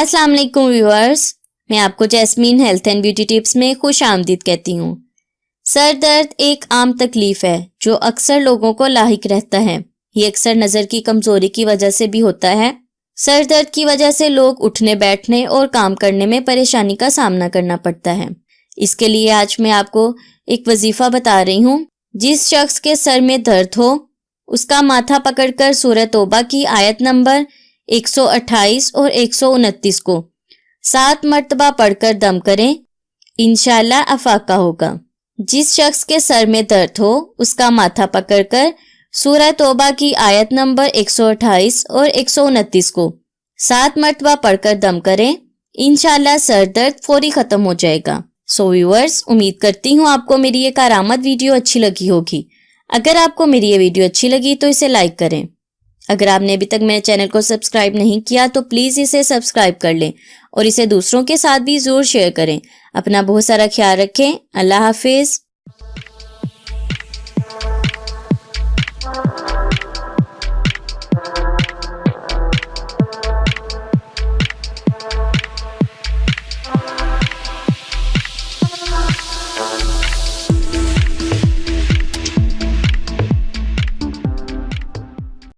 अस्सलाम वालेकुम व्यूअर्स, मैं आपको jasmine health and beauty tips में खुश आमदीद कहती हूँ। सर दर्द एक आम तकलीफ है जो अक्सर लोगों को लाहिक रहता है। ये अक्सर नज़र की कमज़ोरी की वजह से भी होता है। सर दर्द की वजह से लोग उठने बैठने और काम करने में परेशानी का सामना करना पड़ता है। इसके लिए आज मैं आपको एक वजीफ़ा बता रही हूँ। जिस शख्स के सर में दर्द हो उसका माथा पकड़कर सूरह तौबा की आयत नंबर 128 और 129 को 7 मर्तबा पढ़कर दम करें, इंशाअल्लाह अफाका होगा। जिस शख्स के सर में दर्द हो उसका माथा पकड़कर सूरह तौबा की आयत नंबर 128 और 129 को 7 मर्तबा पढ़कर दम करें, इंशाअल्लाह सर दर्द फौरी खत्म हो जाएगा। सो व्यूअर्स, उम्मीद करती हूँ आपको मेरी ये कारामत वीडियो अच्छी लगी होगी। अगर आपको मेरी ये वीडियो अच्छी लगी तो इसे लाइक करें। अगर आपने अभी तक मेरे चैनल को सब्सक्राइब नहीं किया तो प्लीज़ इसे सब्सक्राइब कर लें और इसे दूसरों के साथ भी ज़रूर शेयर करें। अपना बहुत सारा ख्याल रखें। अल्लाह हाफिज़।